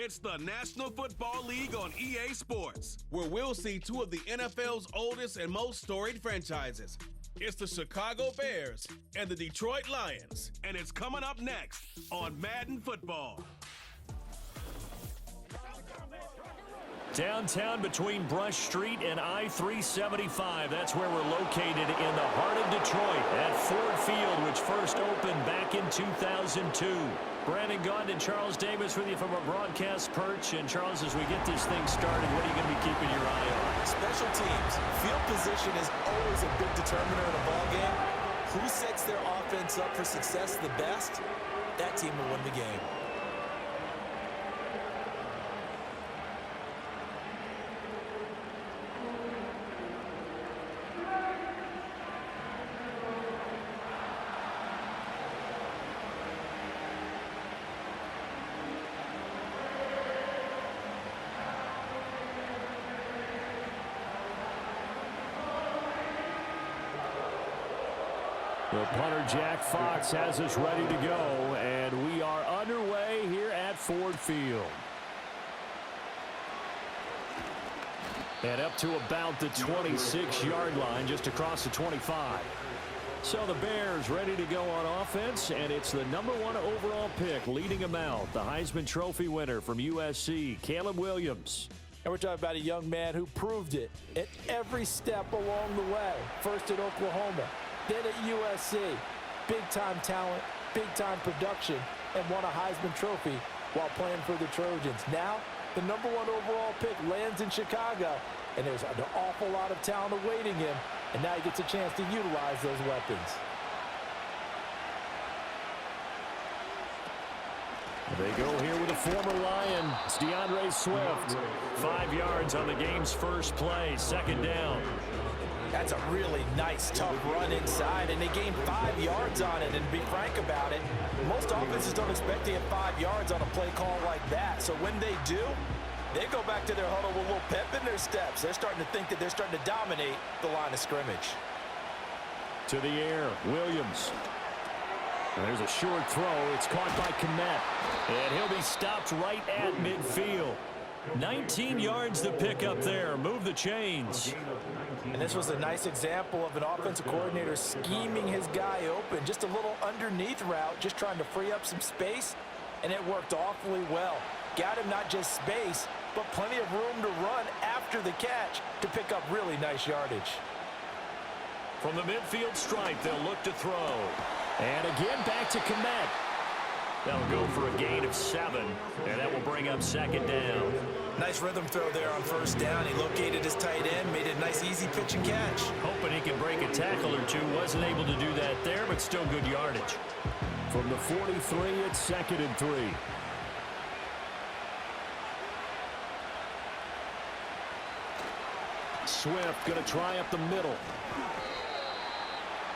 It's the National Football League on EA Sports, where we'll see two of the NFL's oldest and most storied franchises. It's the Chicago Bears and the Detroit Lions, and it's coming up next on Madden Football. Downtown between Brush Street and I-375. That's where we're located in the heart of Detroit at Ford Field, which first opened back in 2002. Brandon Gaudin and Charles Davis with you from our broadcast perch. And Charles, as we get this thing started, what are you going to be keeping your eye on? Special teams. Field position is always a big determiner in a ball game. Who sets their offense up for success the best, that team will win the game. The punter, Jack Fox, has us ready to go, and we are underway here at Ford Field. And up to about the 26-yard line, just across the 25. So the Bears ready to go on offense, and it's the #1 overall pick leading them out, the Heisman Trophy winner from USC, Caleb Williams. And we're talking about a young man who proved it at every step along the way. First at Oklahoma, then at USC. Big-time talent, big-time production, and won a Heisman Trophy while playing for the Trojans. Now, the #1 overall pick lands in Chicago, and there's an awful lot of talent awaiting him, and now he gets a chance to utilize those weapons. They go here with a former Lion. It's DeAndre Swift. 5 yards on the game's first play, second down. That's a really nice, tough run inside, and they gained 5 yards on it. And to be frank about it, most offenses don't expect to get 5 yards on a play call like that. So when they do, they go back to their huddle with a little pep in their steps. They're starting to think that they're starting to dominate the line of scrimmage. To the air, Williams. And there's a short throw. It's caught by Kmet. And he'll be stopped right at midfield. 19 yards to pick up there. Move the chains. And this was a nice example of an offensive coordinator scheming his guy open. Just a little underneath route, just trying to free up some space, and it worked awfully well. Got him not just space, but plenty of room to run after the catch to pick up really nice yardage. From the midfield stripe, they'll look to throw. And again, back to Kmet. That'll go for a gain of 7, and that will bring up second down. Nice rhythm throw there on first down. He located his tight end, made a nice easy pitch and catch. Hoping he can break a tackle or two. Wasn't able to do that there, but still good yardage. From the 43, it's 2nd and 3. Swift going to try up the middle.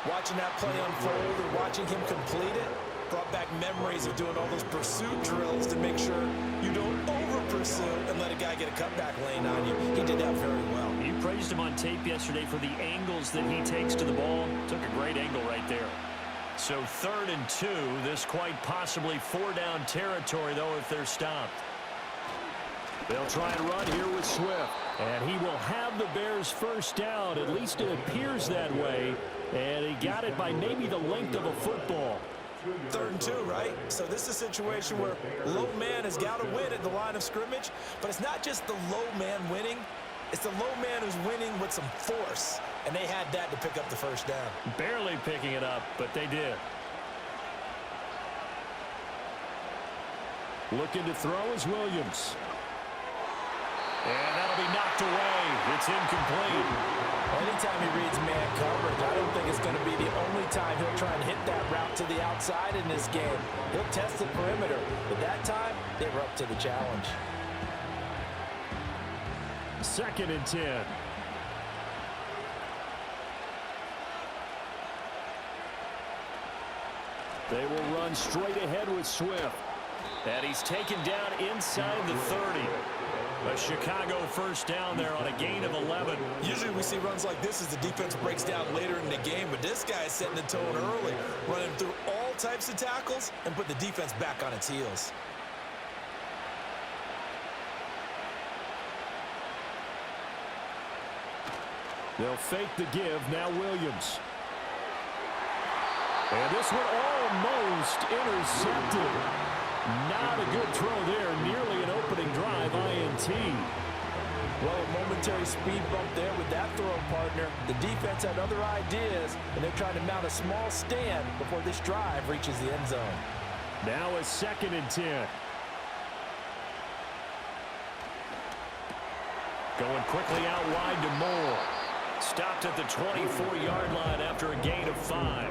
Watching that play unfold and watching him complete it brought back memories of doing all those pursuit drills to make sure you don't over-pursue and let a guy get a cutback lane on you. He did that very well. You praised him on tape yesterday for the angles that he takes to the ball. Took a great angle right there. So 3rd and 2. This quite possibly 4-down territory, though, if they're stopped. They'll try and run here with Swift. And he will have the Bears first down. At least it appears that way. And he got it by maybe the length of a football. 3rd and 2, right? So this is a situation where low man has got to win at the line of scrimmage, but it's not just the low man winning. It's the low man who's winning with some force, and they had that to pick up the first down. Barely picking it up, but they did. Looking to throw is Williams. And that'll be knocked away. It's incomplete. Anytime he reads man coverage, I don't think it's going to be the only time he'll try and hit that route to the outside in this game. He'll test the perimeter, but that time, they were up to the challenge. 2nd and 10. They will run straight ahead with Swift. And he's taken down inside the 30. A Chicago first down there on a gain of 11. Usually we see runs like this as the defense breaks down later in the game, but this guy is setting the tone early, running through all types of tackles and put the defense back on its heels. They'll fake the give. Now Williams. And this one almost intercepted. Not a good throw there. Nearly an opening drive INT. Well, a momentary speed bump there with that throw, partner. The defense had other ideas, and they're trying to mount a small stand before this drive reaches the end zone. Now a 2nd and 10. Going quickly out wide to Moore. Stopped at the 24-yard line after a gain of 5.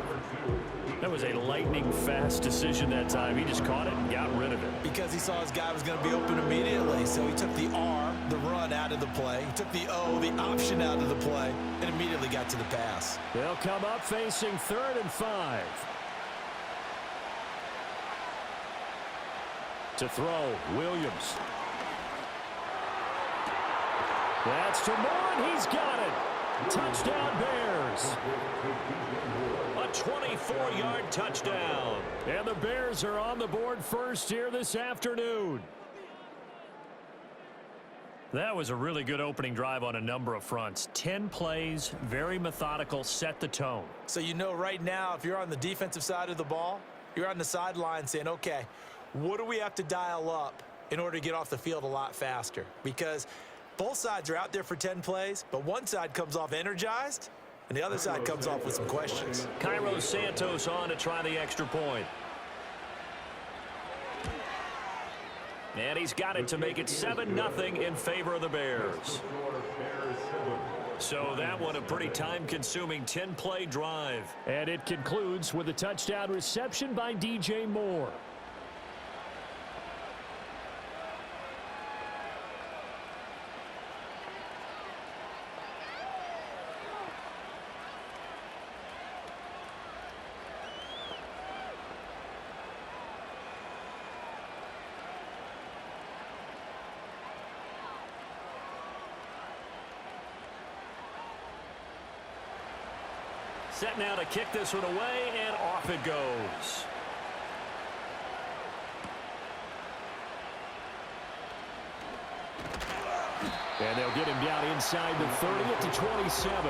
That was a lightning-fast decision that time. He just caught it and got rid of it. Because he saw his guy was going to be open immediately, so he took the R, the run, out of the play. He took the O, the option, out of the play, and immediately got to the pass. They'll come up facing 3rd and 5. To throw, Williams. That's to Moore, and he's got it. Touchdown, Bears. A 24-yard touchdown. And the Bears are on the board first here this afternoon. That was a really good opening drive on a number of fronts. 10 plays, very methodical, set the tone. So you know right now, if you're on the defensive side of the ball, you're on the sideline saying, okay, what do we have to dial up in order to get off the field a lot faster? Because both sides are out there for 10 plays, but one side comes off energized, and the other side comes off with some questions. Cairo Santos on to try the extra point. And he's got it to make it 7-0 in favor of the Bears. So that one a pretty time-consuming 10-play drive. And it concludes with a touchdown reception by DJ Moore. Set now to kick this one away, and off it goes. And they'll get him down inside the 30 at the 27.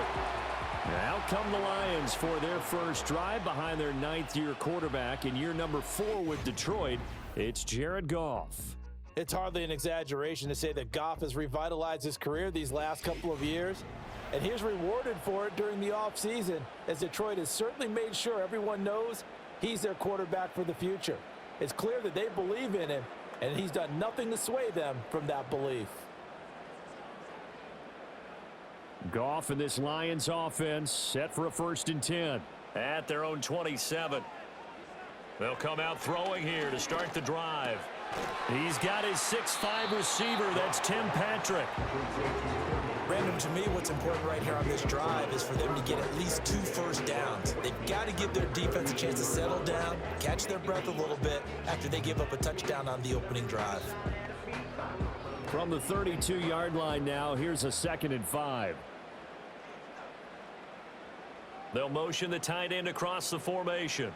Now come the Lions for their first drive behind their 9th-year quarterback in year number 4 with Detroit. It's Jared Goff. It's hardly an exaggeration to say that Goff has revitalized his career these last couple of years. And he's rewarded for it during the offseason, as Detroit has certainly made sure everyone knows he's their quarterback for the future. It's clear that they believe in him, and he's done nothing to sway them from that belief. Goff and this Lions offense set for a 1st and 10 at their own 27. They'll come out throwing here to start the drive. He's got his 6'5" receiver. That's Tim Patrick. Brandon, to me, what's important right here on this drive is for them to get at least 2 first downs. They've got to give their defense a chance to settle down, catch their breath a little bit after they give up a touchdown on the opening drive. From the 32-yard line now, here's a 2nd and 5. They'll motion the tight end across the formation.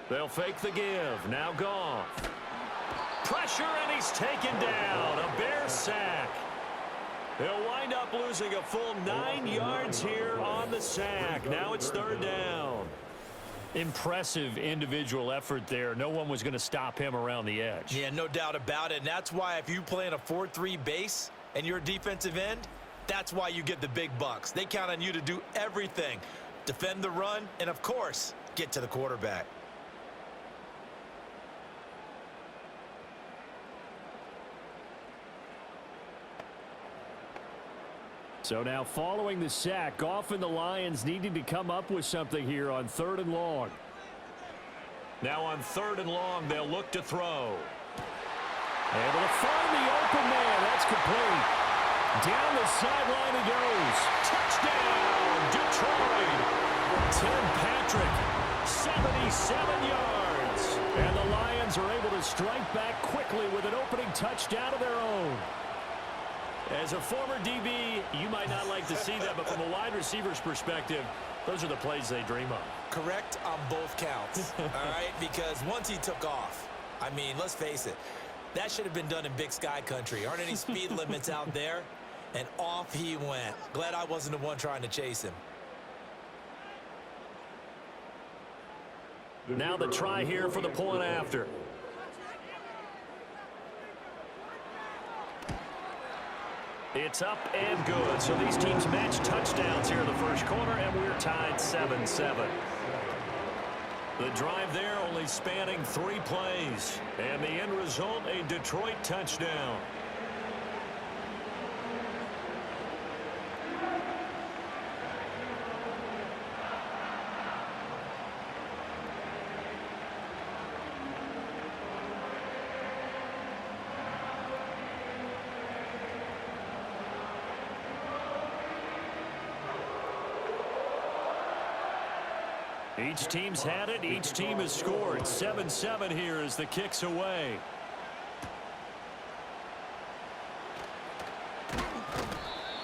They'll fake the give. Now Goff. Pressure, and he's taken down. A Bear sack. They'll wind up losing a full 9 yards here on the sack. Now it's 3rd down. Impressive individual effort there. No one was going to stop him around the edge. Yeah, no doubt about it. And that's why if you play in a 4-3 base and you're a defensive end, that's why you get the big bucks. They count on you to do everything. Defend the run and, of course, get to the quarterback. So now following the sack, Goff and the Lions needing to come up with something here on 3rd and long. Now on 3rd and long, they'll look to throw. Able to find the open man. That's complete. Down the sideline he goes. Touchdown, Detroit. Tim Patrick, 77 yards. And the Lions are able to strike back quickly with an opening touchdown of their own. As a former DB, you might not like to see that, but from a wide receiver's perspective, those are the plays they dream of. Correct on both counts, all right? Because once he took off, I mean, let's face it, that should have been done in Big Sky country. Aren't any speed limits out there? And off he went. Glad I wasn't the one trying to chase him. Now the try here for the point after. It's up and good. So these teams match touchdowns here in the first quarter, and we're tied 7-7. The drive there only spanning 3 plays. And the end result, a Detroit touchdown. Each team's had it. Each team has scored. 7-7 here as the kick's away.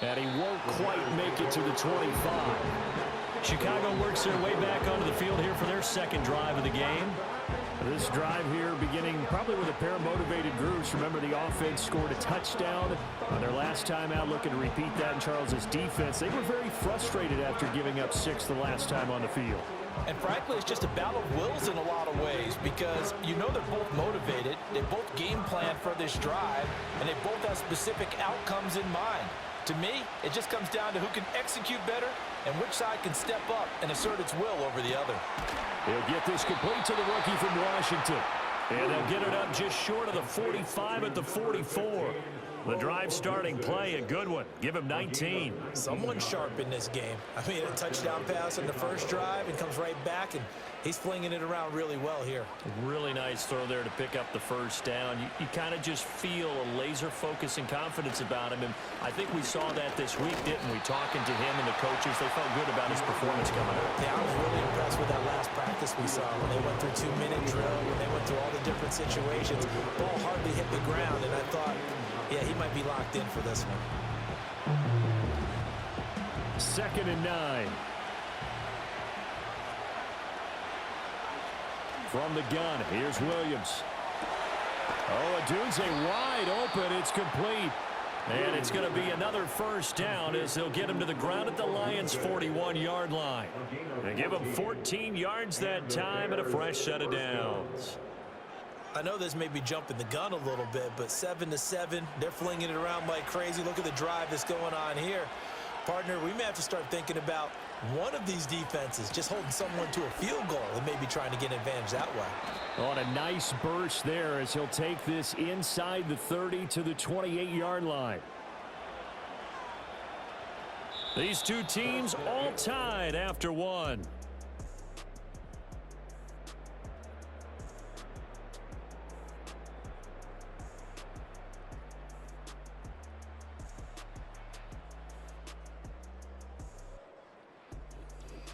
And he won't quite make it to the 25. Chicago works their way back onto the field here for their second drive of the game. This drive here beginning probably with a pair of motivated groups. Remember, the offense scored a touchdown on their last time out, looking to repeat that in Charles's defense. They were very frustrated after giving up 6 the last time on the field. And frankly, it's just a battle of wills in a lot of ways because you know they're both motivated, they both game plan for this drive, and they both have specific outcomes in mind. To me, it just comes down to who can execute better and which side can step up and assert its will over the other. He'll get this complete to the rookie from Washington. And they'll get it up just short of the 45 at the 44. The drive starting play, a good one. Give him 19. Someone sharp in this game. I mean, a touchdown pass in the first drive and comes right back, and he's flinging it around really well here. Really nice throw there to pick up the first down. You kind of just feel a laser focus and confidence about him, and I think we saw that this week, didn't we? Talking to him and the coaches, they felt good about his performance coming up. Yeah, I was really impressed with that last practice we saw when they went through 2-minute drill, when they went through all the different situations. Ball hardly hit the ground, and I thought, yeah, he might be locked in for this one. 2nd and 9. From the gun, here's Williams. Oh, Adunze wide open. It's complete. And it's going to be another first down as they'll get him to the ground at the Lions' 41-yard line. They give him 14 yards that time and a fresh set of downs. I know this may be jumping the gun a little bit, but 7-7, they're flinging it around like crazy. Look at the drive that's going on here. Partner, we may have to start thinking about one of these defenses just holding someone to a field goal and maybe trying to get an advantage that way. On a nice burst there as he'll take this inside the 30 to the 28-yard line. These two teams all tied after one.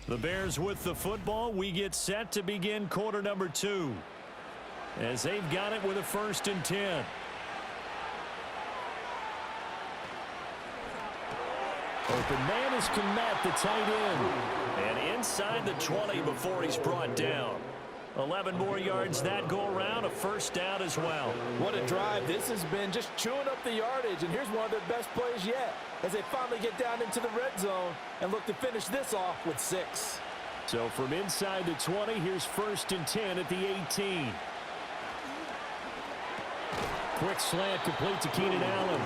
The Bears with the football. We get set to begin quarter number 2 as they've got it with a 1st and 10. Open man is Kmet, the tight end. And inside the 20 before he's brought down. 11 more yards that go around, a first down as well. What a drive this has been, just chewing up the yardage, and here's one of their best plays yet as they finally get down into the red zone and look to finish this off with 6. So from inside the 20, here's 1st and 10 at the 18. Quick slant complete to Keenan Allen.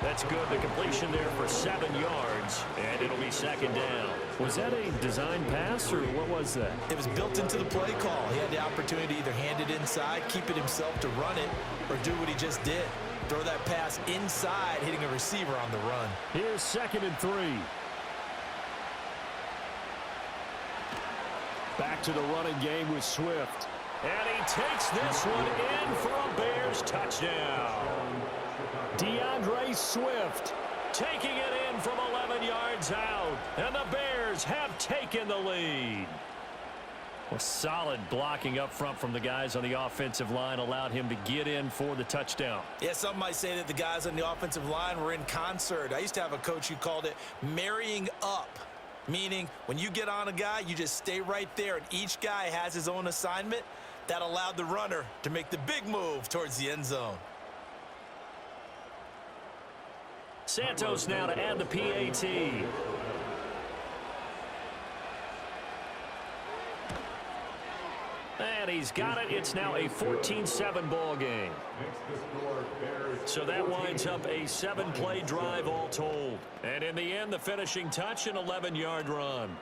That's good. The completion there for 7 yards, and it'll be 2nd down. Was that a design pass, or what was that? It was built into the play call. He had the opportunity to either hand it inside, keep it himself to run it, or do what he just did. Throw that pass inside, hitting a receiver on the run. Here's 2nd and 3. Back to the running game with Swift. And he takes this one in for a Bears touchdown. DeAndre Swift taking it in from 11 yards out. And the Bears have taken the lead. Well, solid blocking up front from the guys on the offensive line allowed him to get in for the touchdown. Yeah, some might say that the guys on the offensive line were in concert. I used to have a coach who called it marrying up, meaning when you get on a guy, you just stay right there, and each guy has his own assignment. That allowed the runner to make the big move towards the end zone. Santos now to add the PAT. And he's got it. It's now a 14-7 ball game. So that winds up a 7-play drive all told. And in the end, the finishing touch, an 11-yard run.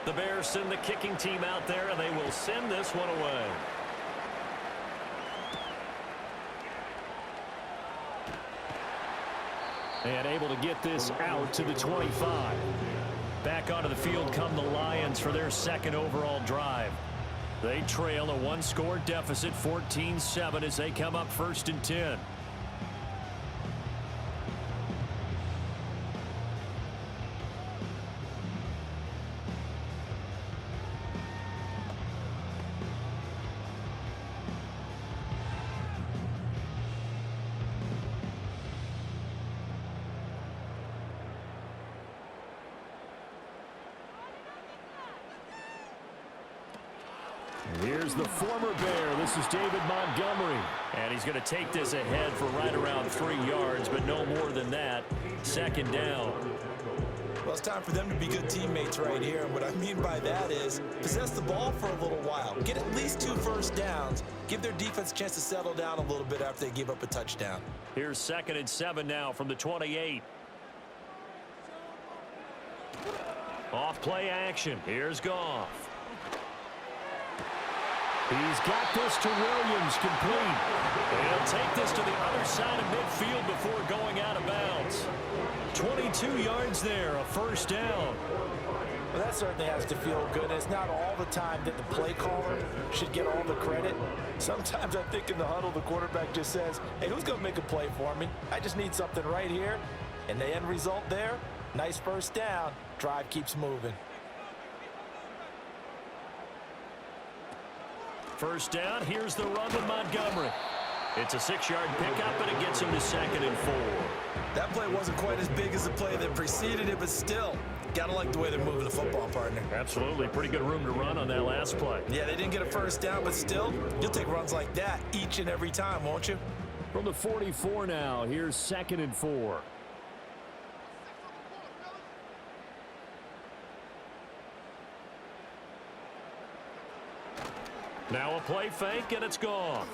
The Bears send the kicking team out there, and they will send this one away. And able to get this out to the 25. Back onto the field come the Lions for their second overall drive. They trail a one-score deficit, 14-7, as they come up 1st and 10. Here's the former Bear. This is David Montgomery. And he's going to take this ahead for right around 3 yards, but no more than that. 2nd down. Well, it's time for them to be good teammates right here. And what I mean by that is possess the ball for a little while. Get at least 2 first downs. Give their defense a chance to settle down a little bit after they give up a touchdown. Here's 2nd and 7 now from the 28. Off play action. Here's Goff. He's got this to Williams, complete. And he'll take this to the other side of midfield before going out of bounds. 22 yards there, a 1st down. Well, that certainly has to feel good. It's not all the time that the play caller should get all the credit. Sometimes I think in the huddle, the quarterback just says, hey, who's going to make a play for me? I just need something right here. And the end result there, nice 1st down. Drive keeps moving. 1st down, here's the run with Montgomery. It's a 6-yard pickup, and it gets him to 2nd and 4. That play wasn't quite as big as the play that preceded it, but still, gotta like the way they're moving the football, partner. Absolutely, pretty good room to run on that last play. Yeah, they didn't get a 1st down, but still, you'll take runs like that each and every time, won't you? From the 44 now, here's 2nd and 4. Now a play fake, and it's gone.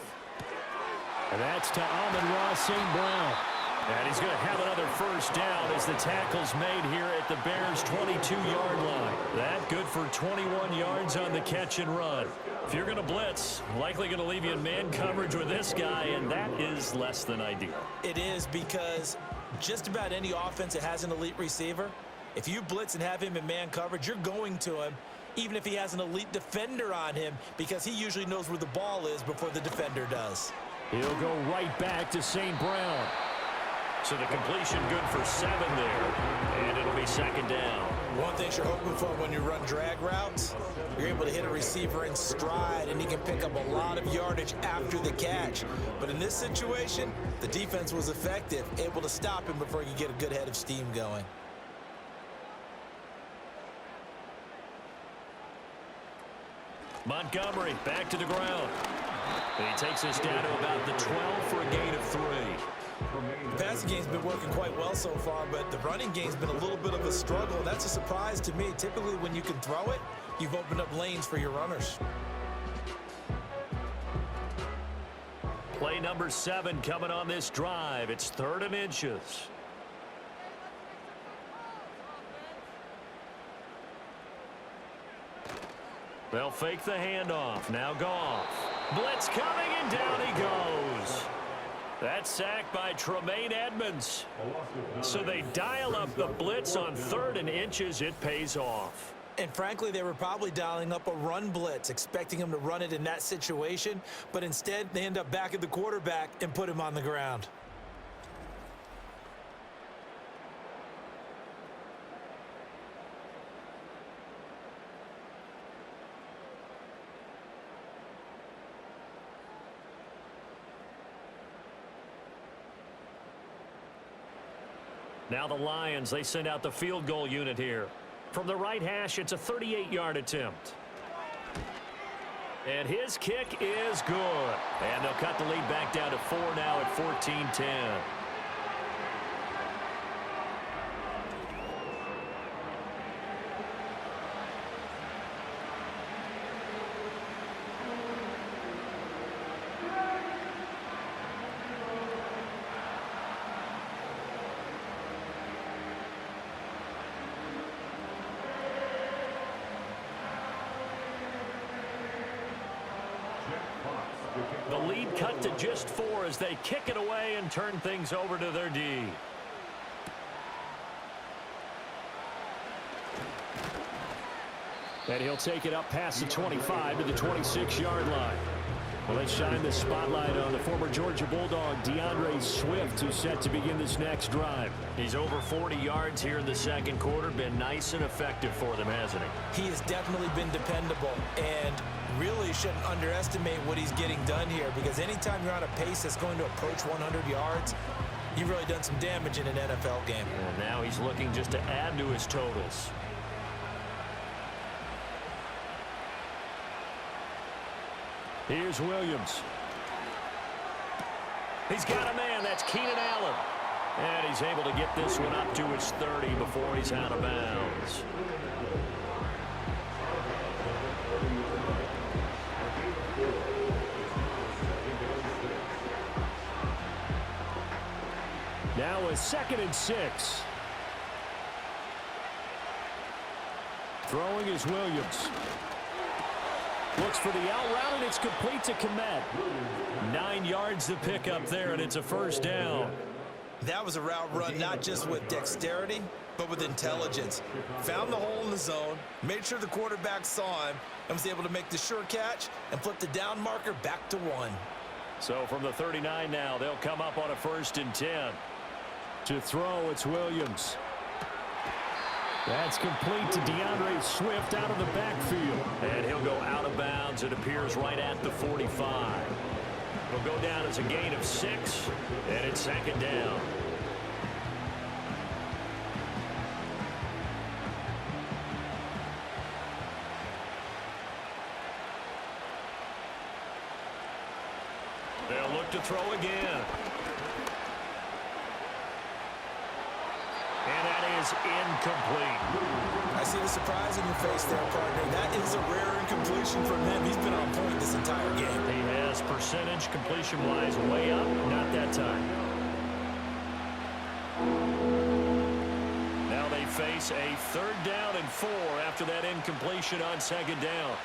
And that's to Amon-Ra St. Brown. And he's going to have another 1st down as the tackle's made here at the Bears' 22-yard line. That good for 21 yards on the catch and run. If you're going to blitz, likely going to leave you in man coverage with this guy, and that is less than ideal. It is, because just about any offense that has an elite receiver, if you blitz and have him in man coverage, you're going to him, even if he has an elite defender on him, because he usually knows where the ball is before the defender does. He'll go right back to St. Brown. So the completion good for 7 there, and it'll be 2nd down. One thing you're hoping for when you run drag routes, you're able to hit a receiver in stride, and he can pick up a lot of yardage after the catch. But in this situation, the defense was effective, able to stop him before he could get a good head of steam going. Montgomery back to the ground. And he takes us down to about the 12 for a gain of 3. The passing game's been working quite well so far, but the running game's been a little bit of a struggle. That's a surprise to me. Typically, when you can throw it, you've opened up lanes for your runners. Play number 7 coming on this drive. It's 3rd and inches. They'll fake the handoff. Now Goff. Blitz coming, and down he goes. That sack by Tremaine Edmonds. So they dial up the blitz on 3rd and inches. It pays off. And frankly, they were probably dialing up a run blitz, expecting him to run it in that situation. But instead, they end up back at the quarterback and put him on the ground. Now the Lions, they send out the field goal unit here. From the right hash, it's a 38-yard attempt. And his kick is good. And they'll cut the lead back down to 4 now at 14-10. The lead cut to just 4 as they kick it away and turn things over to their D. And he'll take it up past the 25 to the 26-yard line. Well, let's shine the spotlight on the former Georgia Bulldog, DeAndre Swift, who's set to begin this next drive. He's over 40 yards here in the second quarter. Been nice and effective for them, hasn't he? He has definitely been dependable and really shouldn't underestimate what he's getting done here, because anytime you're on a pace that's going to approach 100 yards, you've really done some damage in an NFL game. And now he's looking just to add to his totals. Here's Williams. He's got a man. That's Keenan Allen. And he's able to get this one up to his 30 before he's out of bounds. Now a 2nd and 6. Throwing is Williams. Looks for the out route, and it's complete to Komet. 9 yards to pick up there, and it's a first down. That was a route run not just with dexterity, but with intelligence. Found the hole in the zone, made sure the quarterback saw him, and was able to make the sure catch and flip the down marker back to 1. So from the 39 now, they'll come up on a 1st and 10. To throw, it's Williams. That's complete to DeAndre Swift out of the backfield. And he'll go out of bounds, it appears, right at the 45. It'll go down as a gain of 6, and it's 2nd down. They'll look to throw again. And that is incomplete. I see the surprise in your face there, partner. That is a rare incompletion from him. He's been on point this entire game. He has percentage completion-wise way up. Not that time. Now they face a 3rd down and 4 after that incompletion on 2nd down.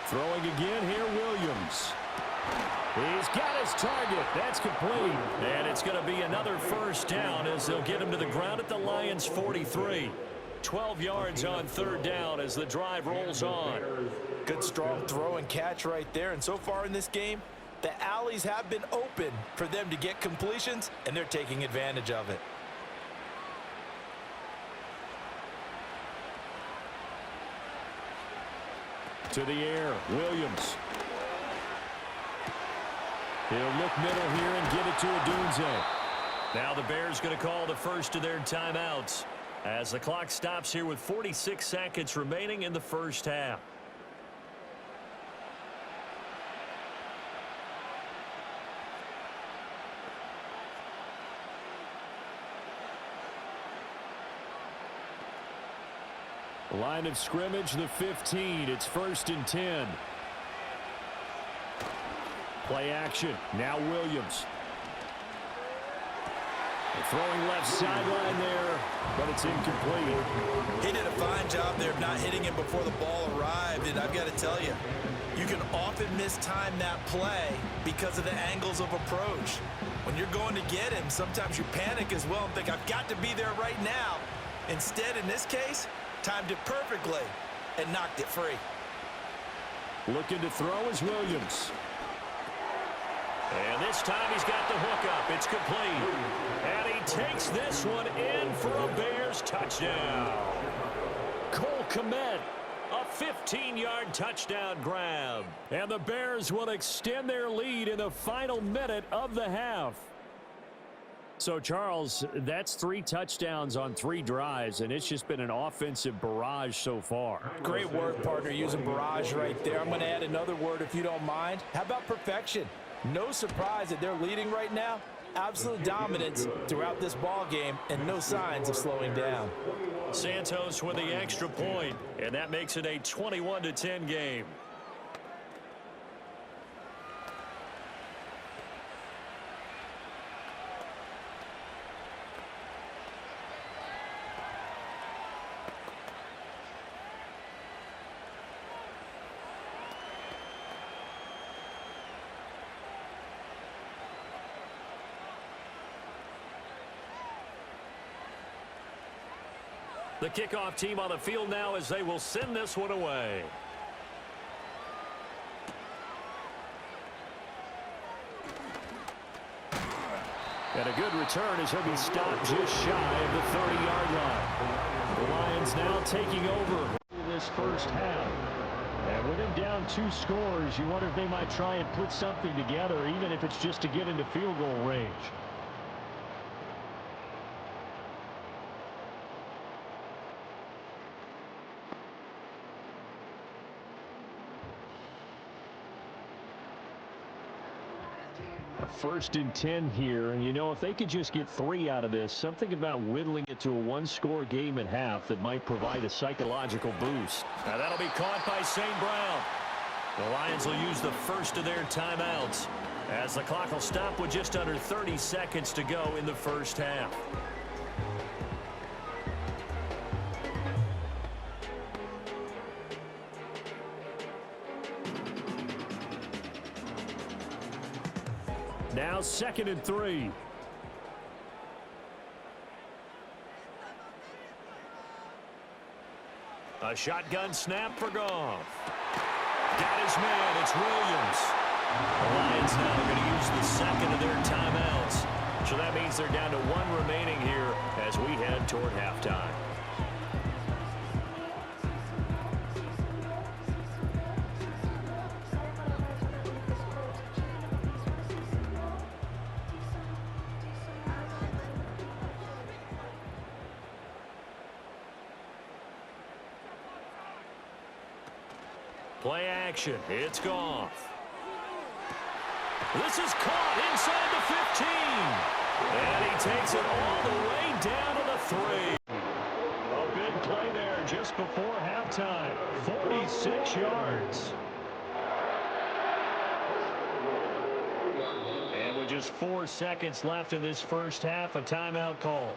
Throwing again here, Williams. He's got his target. That's complete. And it's going to be another first down as they'll get him to the ground at the Lions' 43. 12 yards on 3rd down as the drive rolls on. Good strong throw and catch right there. And so far in this game, the alleys have been open for them to get completions, and they're taking advantage of it. To the air, Williams. He'll look middle here and get it to Odunze. Now the Bears going to call the first of their timeouts as the clock stops here with 46 seconds remaining in the first half. Line of scrimmage, the 15. It's 1st and 10. Play action. Now Williams. Throwing left sideline there, but it's incomplete. He did a fine job there of not hitting him before the ball arrived, and I've got to tell you, you can often mistime that play because of the angles of approach. When you're going to get him, sometimes you panic as well and think, I've got to be there right now. Instead, in this case, timed it perfectly and knocked it free. Looking to throw is Williams. And this time he's got the hook up. It's complete. And he takes this one in for a Bears touchdown. Cole Kmet, a 15-yard touchdown grab. And the Bears will extend their lead in the final minute of the half. So, Charles, that's 3 touchdowns on 3 drives, and it's just been an offensive barrage so far. Great word, partner, using barrage right there. I'm going to add another word if you don't mind. How about perfection? No surprise that they're leading right now. Absolute dominance throughout this ball game and no signs of slowing down. Santos with the extra point, and that makes it a 21-10 game. The kickoff team on the field now as they will send this one away. And a good return as he'll be stopped just shy of the 30-yard line. The Lions now taking over this first half. And with him down 2 scores, you wonder if they might try and put something together, even if it's just to get into field goal range. First and 10 here, and you know, if they could just get 3 out of this, something about whittling it to a 1-score game at half that might provide a psychological boost. Now that'll be caught by St. Brown. The Lions will use the first of their timeouts as the clock will stop with just under 30 seconds to go in the first half. Now 2nd and 3. A shotgun snap for Goff. Got his man. It's Williams. The Lions now are going to use the second of their timeouts. So that means they're down to 1 remaining here as we head toward halftime. Play action. It's Goff. This is caught inside the 15. And he takes it all the way down to the 3. A big play there just before halftime. 46 yards. And with just 4 seconds left in this first half, a timeout call.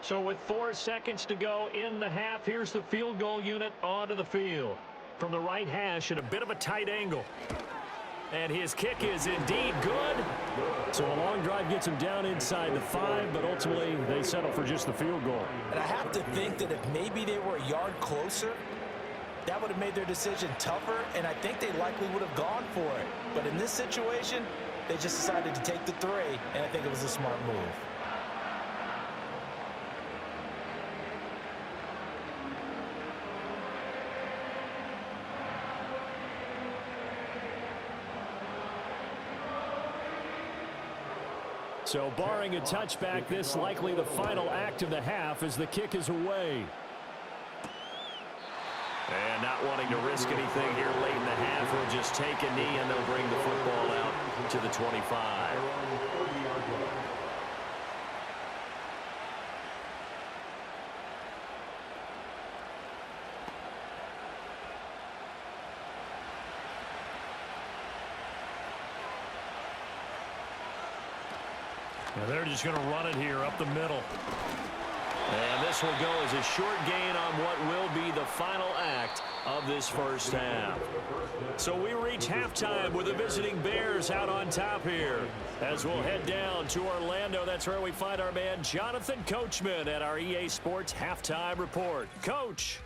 So with 4 seconds to go in the half, here's the field goal unit onto the field. From the right hash at a bit of a tight angle. And his kick is indeed good. So a long drive gets him down inside the 5, but ultimately they settle for just the field goal. And I have to think that if maybe they were a yard closer, that would have made their decision tougher, and I think they likely would have gone for it. But in this situation, they just decided to take the 3, and I think it was a smart move. So barring a touchback, this likely the final act of the half as the kick is away. And not wanting to risk anything here late in the half, will just take a knee and they'll bring the football out to the 25. And they're just going to run it here up the middle. And this will go as a short gain on what will be the final act of this first half. So we reach halftime with the visiting Bears out on top here. As we'll head down to Orlando, that's where we find our man Jonathan Coachman at our EA Sports Halftime Report. Coach.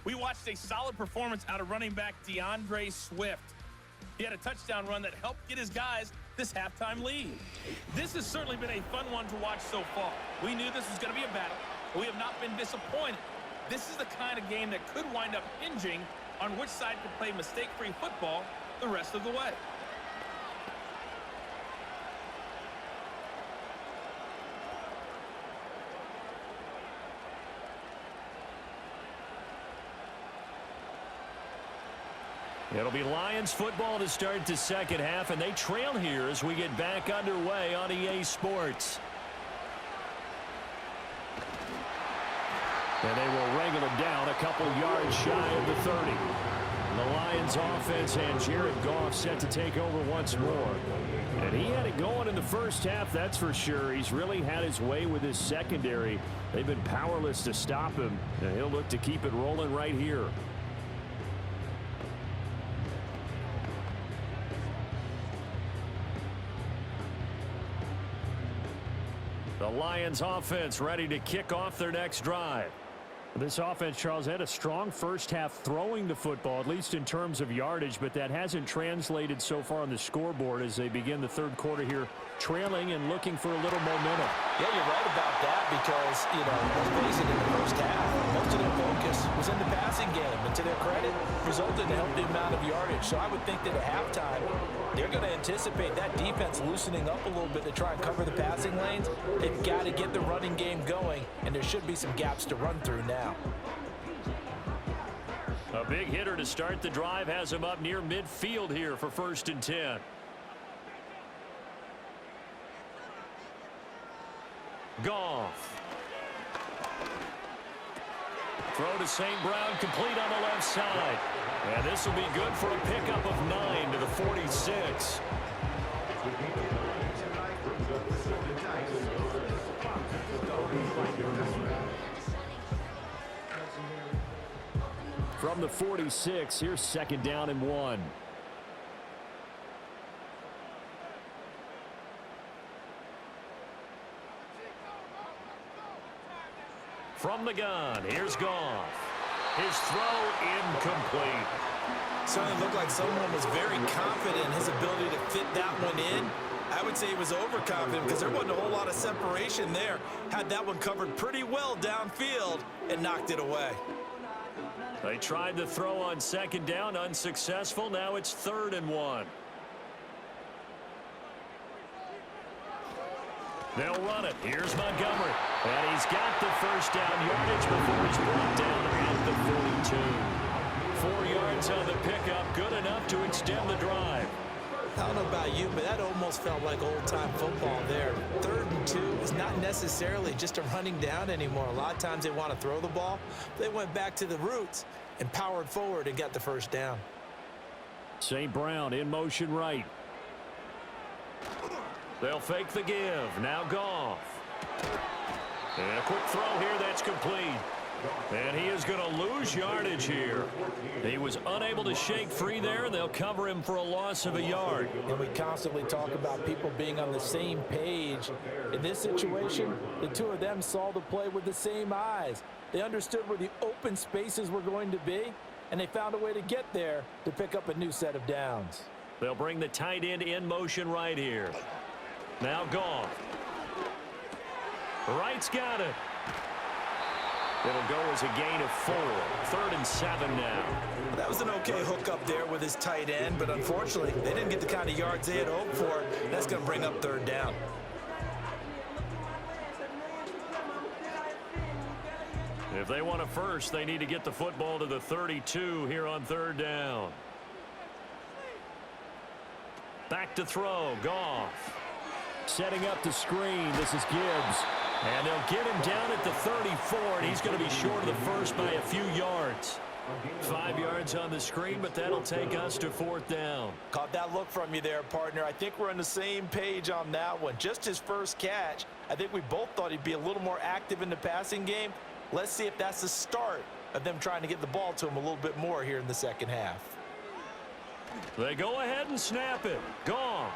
we watched a solid performance out of running back DeAndre Swift. He had a touchdown run that helped get his guys this halftime lead. This has certainly been a fun one to watch so far. We knew this was going to be a battle, but we have not been disappointed. This is the kind of game that could wind up hinging on which side could play mistake-free football the rest of the way. It'll be Lions football to start the second half, and they trail here as we get back underway on EA Sports. And they will wrangle it down a couple yards shy of the 30. The Lions offense and Jared Goff set to take over once more. And he had it going in the first half, that's for sure. He's really had his way with his secondary. They've been powerless to stop him, and he'll look to keep it rolling right here. The Lions offense ready to kick off their next drive. This offense, Charles, had a strong first half throwing the football, at least in terms of yardage, but that hasn't translated so far on the scoreboard as they begin the third quarter here, trailing and looking for a little momentum. Yeah, you're right about that because, let's face it, in the first half, most of their focus was in the passing game, and to their credit, resulted in a healthy amount of yardage. So I would think that at halftime, they're going to anticipate that defense loosening up a little bit to try and cover the passing lanes. They've got to get the running game going, and there should be some gaps to run through now. A big hitter to start the drive has him up near midfield here for 1st and 10. Goff. Throw to St. Brown, complete on the left side. And this will be good for a pickup of 9 to the 46. From the 46, here's 2nd down and 1. From the gun, here's Goff. His throw incomplete. Certainly looked like someone was very confident in his ability to fit that one in. I would say he was overconfident because there wasn't a whole lot of separation there. Had that one covered pretty well downfield and knocked it away. They tried the throw on 2nd down, unsuccessful. Now it's 3rd and 1. They'll run it. Here's Montgomery. And he's got the 1st down yardage before he's brought down at the 42. 4 yards on the pickup, good enough to extend the drive. I don't know about you, but that almost felt like old-time football there. 3rd and 2 is not necessarily just a running down anymore. A lot of times they want to throw the ball. They went back to the roots and powered forward and got the 1st down. St. Brown in motion right. They'll fake the give. Now Goff. And a quick throw here that's complete. And he is going to lose yardage here. He was unable to shake free there, and they'll cover him for a loss of a yard. And we constantly talk about people being on the same page. In this situation, the two of them saw the play with the same eyes. They understood where the open spaces were going to be, and they found a way to get there to pick up a new set of downs. They'll bring the tight end in motion right here. Now Goff. Wright's got it. It'll go as a gain of 4. 3rd and 7 now. That was an okay hook up there with his tight end, but unfortunately, they didn't get the kind of yards they had hoped for. That's going to bring up 3rd down. If they want a first, they need to get the football to the 32 here on 3rd down. Back to throw. Goff. Setting up the screen. This is Gibbs. And they'll get him down at the 34, and he's going to be short of the first by a few yards. 5 yards on the screen, but that'll take us to 4th down. Caught that look from you there, partner. I think we're on the same page on that one. Just his first catch. I think we both thought he'd be a little more active in the passing game. Let's see if that's the start of them trying to get the ball to him a little bit more here in the second half. They go ahead and snap it. Goff.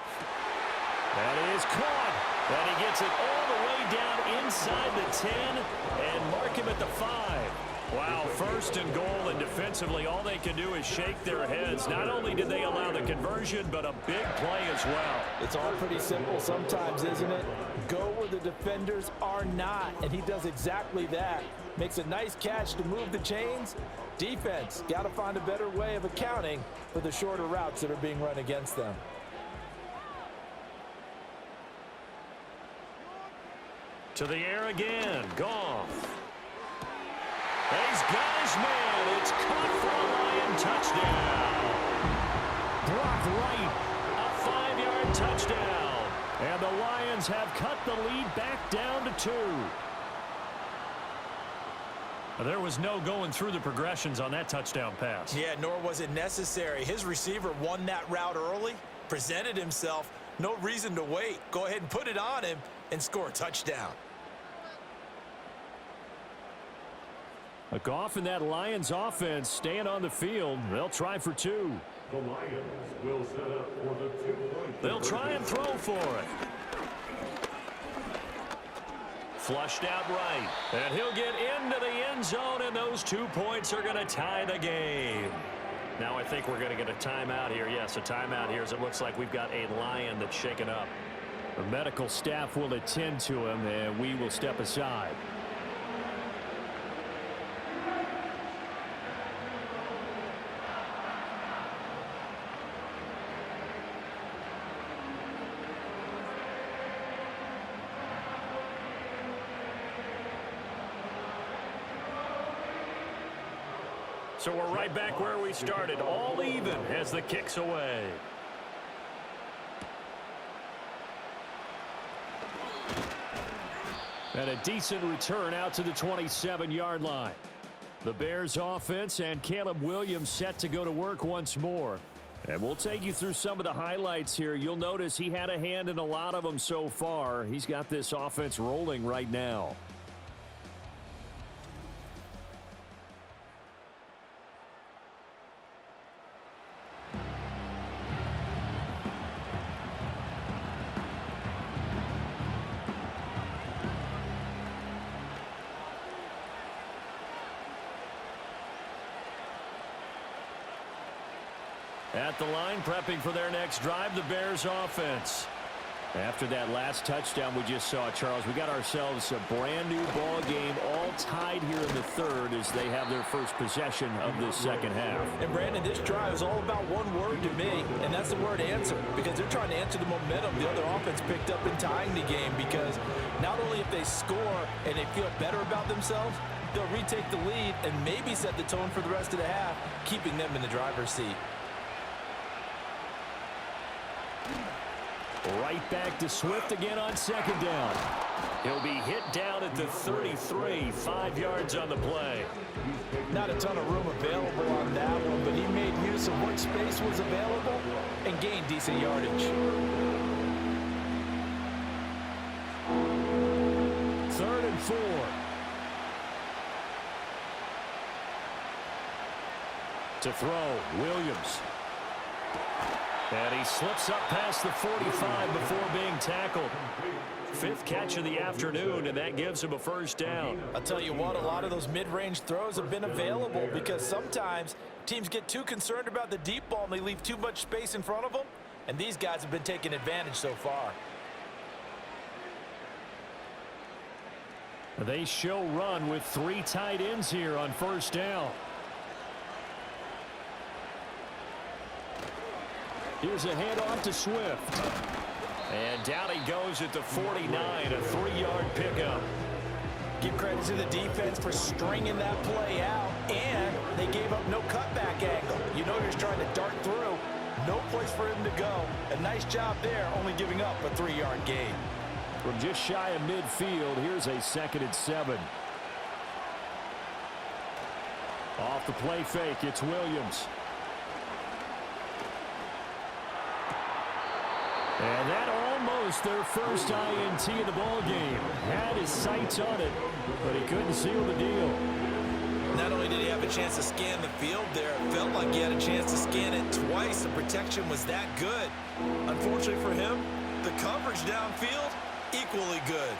That is caught. And he gets it all the way down inside the 10 and mark him at the 5. Wow, first and goal, and defensively, all they can do is shake their heads. Not only did they allow the conversion, but a big play as well. It's all pretty simple sometimes, isn't it? Go where the defenders are not, and he does exactly that. Makes a nice catch to move the chains. Defense, got to find a better way of accounting for the shorter routes that are being run against them. To the air again, Goff. He's got his man. It's caught for a Lion touchdown. Brock Wright, a 5-yard touchdown. And the Lions have cut the lead back down to 2. There was no going through the progressions on that touchdown pass. Yeah, nor was it necessary. His receiver won that route early, presented himself. No reason to wait. Go ahead and put it on him and score a touchdown. Goff and that Lions offense staying on the field. They'll try for 2. The Lions will set up for the 2-point. They'll try and throw for it. Flushed out right. And he'll get into the end zone, and those 2 points are going to tie the game. Now I think we're going to get a timeout here. Yes, a timeout here as it looks like we've got a Lion that's shaken up. The medical staff will attend to him, and we will step aside. So we're right back where we started, all even as the kick's away. And a decent return out to the 27-yard line. The Bears offense and Caleb Williams set to go to work once more. And we'll take you through some of the highlights here. You'll notice he had a hand in a lot of them so far. He's got this offense rolling right now. At the line, prepping for their next drive, the Bears offense. After that last touchdown we just saw, Charles, we got ourselves a brand new ball game, all tied here in the third as they have their first possession of this second half. And Brandon, this drive is all about one word to me, and that's the word answer, because they're trying to answer the momentum the other offense picked up in tying the game, because not only if they score and they feel better about themselves, they'll retake the lead and maybe set the tone for the rest of the half, keeping them in the driver's seat. Right back to Swift again on second down. He'll be hit down at the 33, 5 yards on the play. Not a ton of room available on that one, but he made use of what space was available and gained decent yardage. 3rd and 4. To throw, Williams. And he slips up past the 45 before being tackled. 5th catch of the afternoon, and that gives him a first down. I'll tell you what, a lot of those mid-range throws have been available because sometimes teams get too concerned about the deep ball and they leave too much space in front of them, and these guys have been taking advantage so far. They show run with 3 tight ends here on first down. Here's a handoff to Swift. And down he goes at the 49, a 3-yard pickup. Give credit to the defense for stringing that play out, and they gave up no cutback angle. You know, you're just trying to dart through. No place for him to go. A nice job there, only giving up a 3-yard gain. From just shy of midfield, here's a 2nd and 7. Off the play fake, it's Williams. And that almost their first INT of the ball game. Had his sights on it, but he couldn't seal the deal. Not only did he have a chance to scan the field there, it felt like he had a chance to scan it twice. The protection was that good. Unfortunately for him, the coverage downfield, equally good.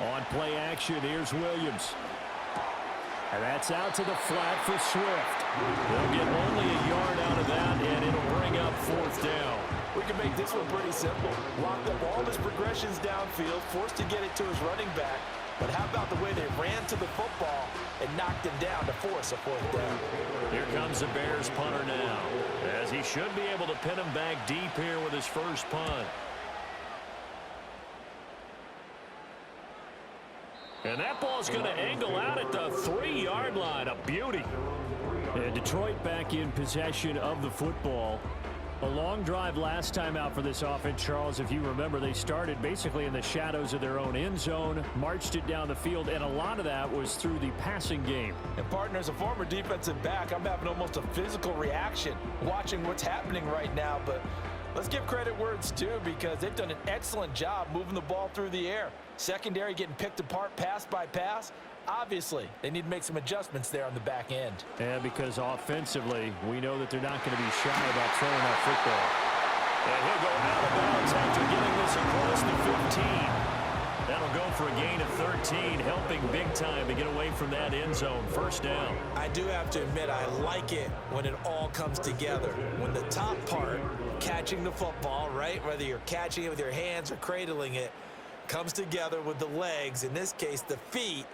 On play action, here's Williams. And that's out to the flat for Swift. They'll get only a yard out of that, and it'll bring up 4th down. We can make this one pretty simple. Locked up all his progressions downfield, forced to get it to his running back. But how about the way they ran to the football and knocked him down to force a 4th down? Here comes the Bears punter now, as he should be able to pin him back deep here with his first punt. And that ball's going to angle out at the 3-yard line. A beauty. And Detroit back in possession of the football. A long drive last time out for this offense, Charles. If you remember, they started basically in the shadows of their own end zone, marched it down the field, and a lot of that was through the passing game. And partner, as a former defensive back, I'm having almost a physical reaction watching what's happening right now. But let's give credit where it's due, because they've done an excellent job moving the ball through the air. Secondary getting picked apart pass by pass. Obviously, they need to make some adjustments there on the back end. And because offensively, we know that they're not going to be shy about throwing that football. And he'll go out of bounds after getting this across the 15. That'll go for a gain of 13, helping big time to get away from that end zone. 1st down. I do have to admit, I like it when it all comes together. When the top part, catching the football, right, whether you're catching it with your hands or cradling it, comes together with the legs, in this case the feet,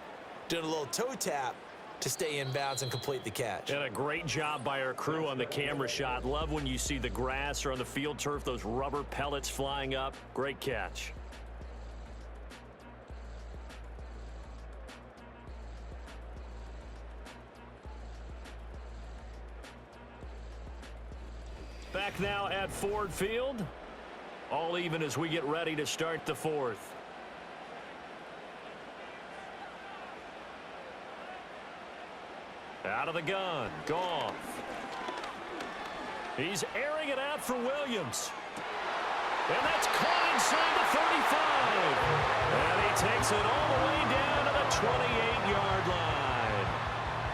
doing a little toe tap to stay in bounds and complete the catch. And a great job by our crew on the camera shot. Love when you see the grass or on the field turf, those rubber pellets flying up. Great catch. Back now at Ford Field. All even as we get ready to start the 4th. Out of the gun, Goff. He's airing it out for Williams. And that's caught inside the 35. And he takes it all the way down to the 28-yard line.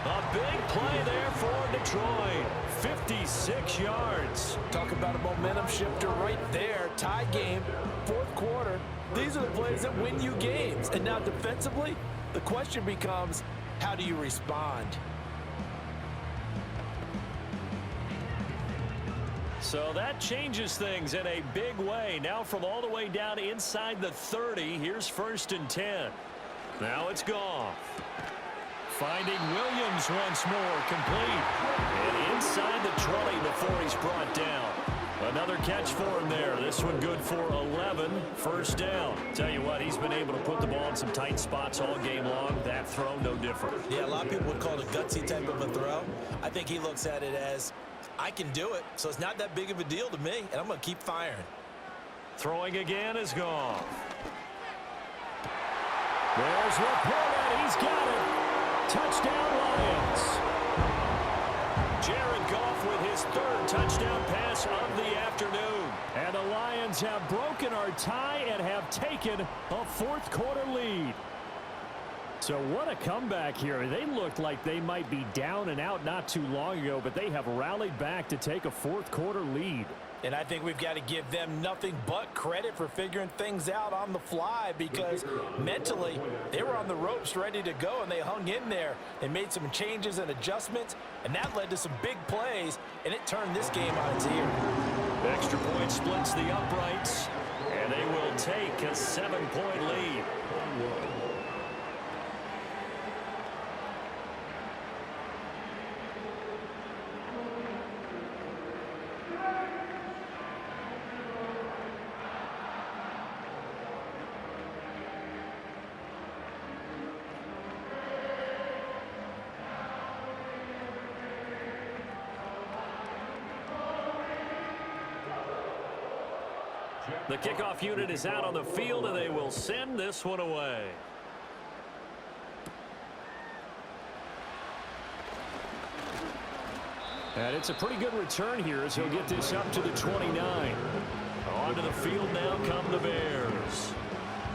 A big play there for Detroit. 56 yards. Talk about a momentum shifter right there. Tie game, 4th quarter. These are the plays that win you games. And now defensively, the question becomes, how do you respond? So that changes things in a big way. Now from all the way down inside the 30, here's 1st and 10. Now it's Goff. Finding Williams once more, complete. And inside the 20 before he's brought down. Another catch for him there. This one good for 11. 1st down. Tell you what, he's been able to put the ball in some tight spots all game long. That throw, no different. Yeah, a lot of people would call it a gutsy type of a throw. I think he looks at it as, I can do it, so it's not that big of a deal to me, and I'm going to keep firing. Throwing again is Goff. There's Laporta. He's got it. Touchdown, Lions. Jared Goff with his 3rd touchdown pass of the afternoon. And the Lions have broken our tie and have taken a 4th quarter lead. So what a comeback here. They looked like they might be down and out not too long ago, but they have rallied back to take a 4th quarter lead. And I think we've got to give them nothing but credit for figuring things out on the fly, because mentally they were on the ropes ready to go, and they hung in there. They made some changes and adjustments, and that led to some big plays, and it turned this game on its ear. Extra point splits the uprights, and they will take a 7-point lead. The kickoff unit is out on the field, and they will send this one away. And it's a pretty good return here as he'll get this up to the 29. Onto the field now come the Bears.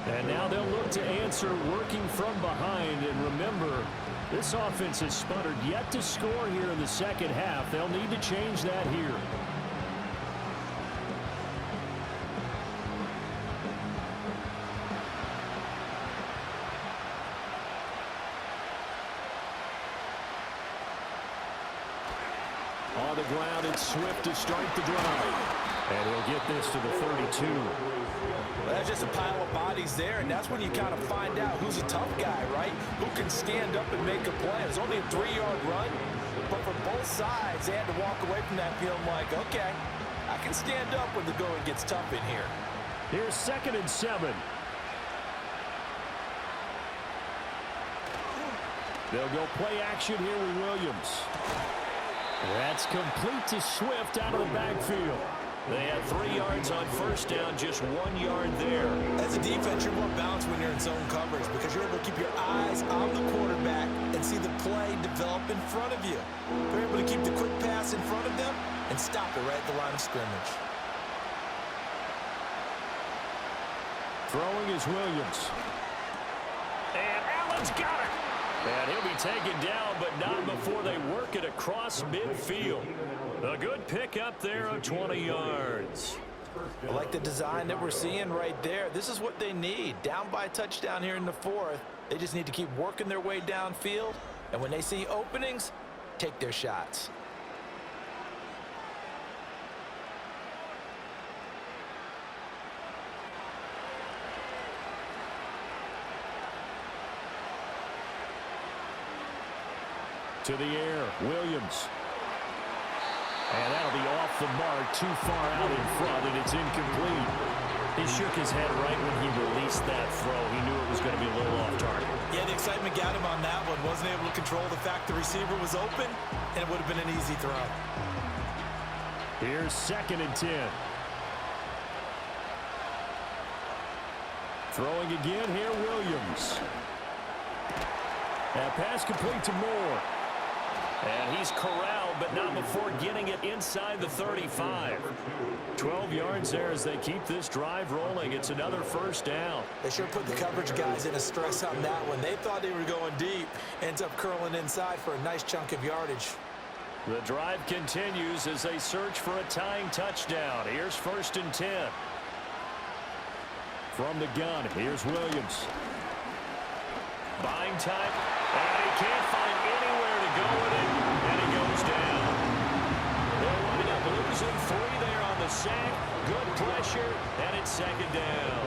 And now they'll look to answer working from behind. And remember, this offense has sputtered yet to score here in the 2nd half. They'll need to change that here. On the ground, it's Swift to start the drive. And he'll get this to the 32. Well, that's just a pile of bodies there, and that's when you kind of find out who's a tough guy, right? Who can stand up and make a play. It was only a 3-yard run, but for both sides, they had to walk away from that feeling like, okay, I can stand up when the going gets tough in here. Here's 2nd and 7. They'll go play action here with Williams. That's complete to Swift out of the backfield. They had 3 yards on first down, just 1 yard there. As a defense, you're more balanced when you're in zone coverage because you're able to keep your eyes on the quarterback and see the play develop in front of you. They're able to keep the quick pass in front of them and stop it right at the line of scrimmage. Throwing is Williams. And Allen's got it. And he'll be taken down, but not before they work it across midfield. A good pick up there of 20 yards. I like the design that we're seeing right there. This is what they need. Down by a touchdown here in the 4th. They just need to keep working their way downfield. And when they see openings, take their shots. To the air, Williams. And that'll be off the mark, too far out in front, and it's incomplete. He shook his head right when he released that throw. He knew it was going to be a little off target. Yeah, the excitement got him on that one. Wasn't able to control the fact the receiver was open, and it would have been an easy throw. Here's 2nd and 10. Throwing again here, Williams. That pass complete to Moore. And he's corralled, but not before getting it inside the 35. 12 yards there as they keep this drive rolling. It's another first down. They sure put the coverage guys in a stress on that one. They thought they were going deep. Ends up curling inside for a nice chunk of yardage. The drive continues as they search for a tying touchdown. Here's 1st and 10. From the gun, here's Williams. Buying time, and he can't find anywhere to go with it, and he goes down. They're winding up losing 3 there on the sack. Good pressure, and it's 2nd down.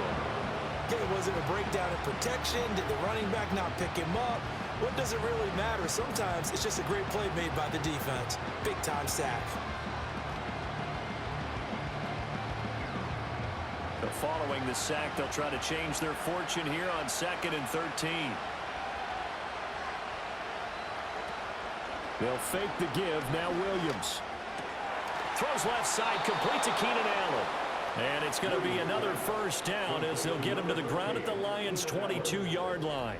Okay, was it a breakdown in protection? Did the running back not pick him up? What does it really matter? Sometimes it's just a great play made by the defense. Big-time sack. Following the sack, they'll try to change their fortune here on 2nd and 13. They'll fake the give. Now Williams. Throws left side, complete to Keenan Allen. And it's going to be another first down as they'll get him to the ground at the Lions' 22-yard line.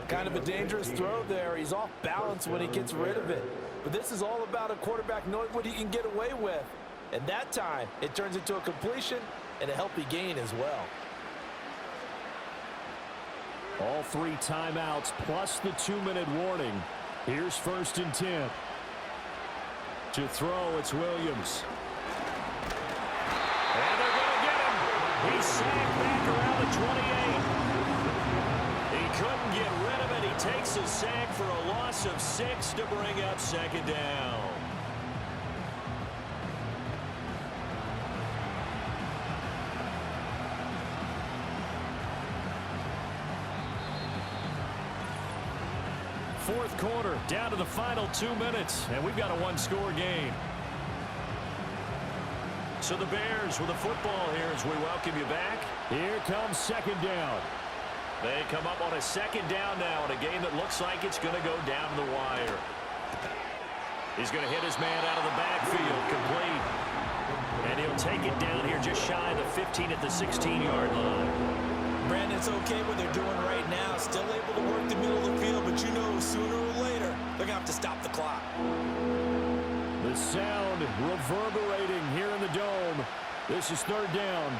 Kind of a dangerous throw there. He's off balance when he gets rid of it. But this is all about a quarterback knowing what he can get away with. And that time, it turns into a completion and a healthy gain as well. All 3 timeouts plus the 2-minute warning. Here's 1st and 10. To throw, it's Williams. And they're going to get him. He's sacked back around the 28. He couldn't get rid of it. He takes a sack for a loss of 6 to bring up 2nd down. Fourth quarter, down to the final 2 minutes, and we've got a 1-score game. So the Bears with the football here as we welcome you back. Here comes 2nd down. They come up on a 2nd down now in a game that looks like it's going to go down to the wire. He's going to hit his man out of the backfield, complete. And he'll take it down here just shy of the 15 at the 16-yard line. Brandon, it's okay what they're doing right now. Still able to work the middle of the field, but you know sooner or later they're going to have to stop the clock. The sound reverberating here in the dome. This is 3rd down.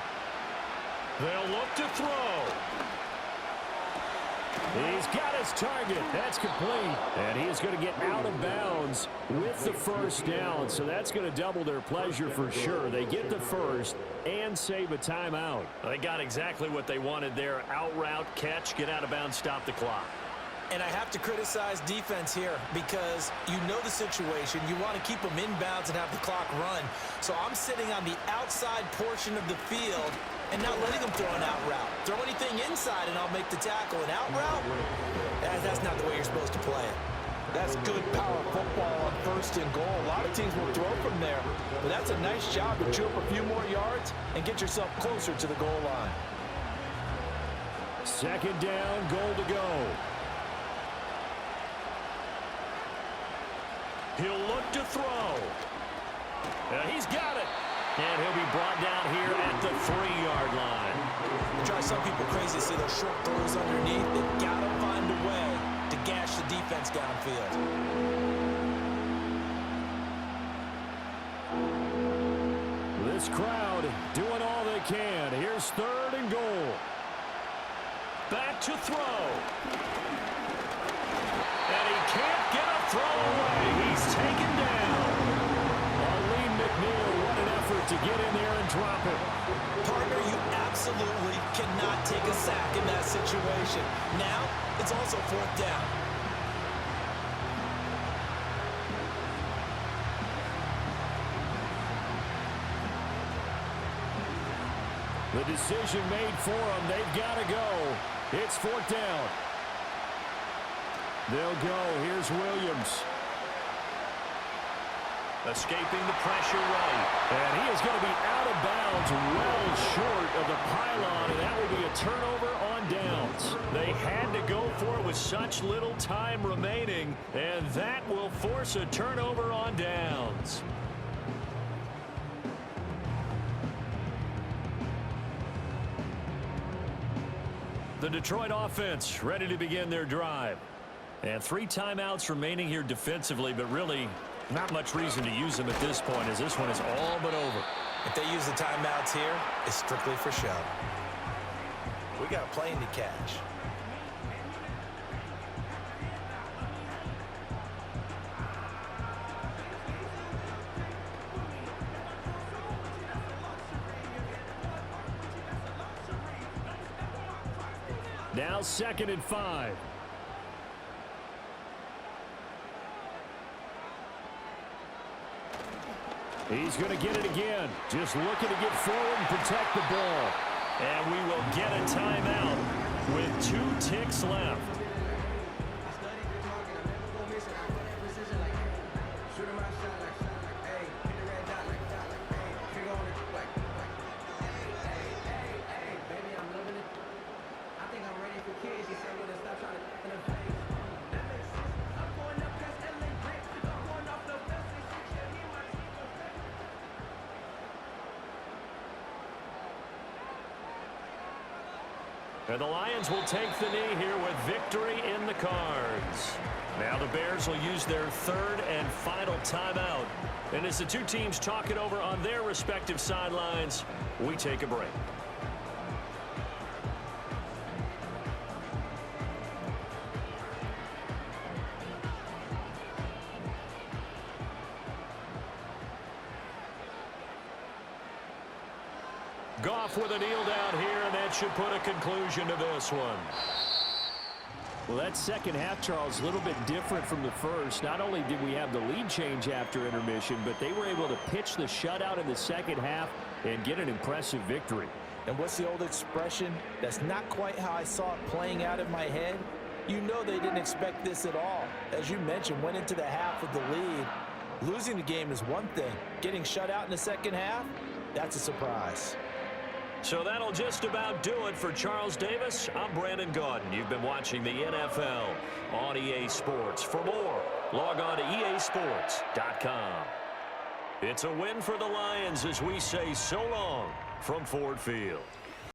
They'll look to throw. He's got his target. That's complete. And he is going to get out of bounds with the first down. So that's going to double their pleasure for sure. They get the first and save a timeout. They got exactly what they wanted there. Out route, catch, get out of bounds, stop the clock. And I have to criticize defense here because you know the situation. You want to keep them inbounds and have the clock run. So I'm sitting on the outside portion of the field and not letting them throw an out route. Throw anything inside and I'll make the tackle. An out route? That's not the way you're supposed to play it. That's good power football on 1st and goal. A lot of teams will throw from there. But that's a nice job to chew up a few more yards and get yourself closer to the goal line. 2nd down, goal to go. He'll look to throw. He's got it. And he'll be brought down here at the 3-yard line. It drives some people crazy to see those short throws underneath. They've got to find a way to gash the defense downfield. This crowd doing all they can. Here's 3rd and goal. Back to throw. And he can't get a throw away. He's taken down. Arlene McNeil, what an effort to get in there and drop it. Partner, you absolutely cannot take a sack in that situation. Now, it's also 4th down. The decision made for them. They've got to go. It's 4th down. They'll go. Here's Williams. Escaping the pressure right. And he is going to be out of bounds well short of the pylon, and that will be a turnover on downs. They had to go for it with such little time remaining, and that will force a turnover on downs. The Detroit offense ready to begin their drive. And 3 timeouts remaining here defensively, but really not much reason to use them at this point as this one is all but over. If they use the timeouts here, it's strictly for show. We got a plane to catch. Now 2nd and 5. He's going to get it again. Just looking to get forward and protect the ball. And we will get a timeout with 2 ticks left. And the Lions will take the knee here with victory in the cards. Now the Bears will use their 3rd and final timeout. And as the 2 teams talk it over on their respective sidelines, we take a break. Goff with a kneel down here, and that should put a conclusion to this one. Well, that second half, Charles, a little bit different from the first. Not only did we have the lead change after intermission, but they were able to pitch the shutout in the second half and get an impressive victory. And what's the old expression? That's not quite how I saw it playing out in my head. You know they didn't expect this at all. As you mentioned, went into the half with the lead. Losing the game is one thing. Getting shut out in the second half, that's a surprise. So that'll just about do it for Charles Davis. I'm Brandon Gaudin. You've been watching the NFL on EA Sports. For more, log on to easports.com. It's a win for the Lions as we say so long from Ford Field.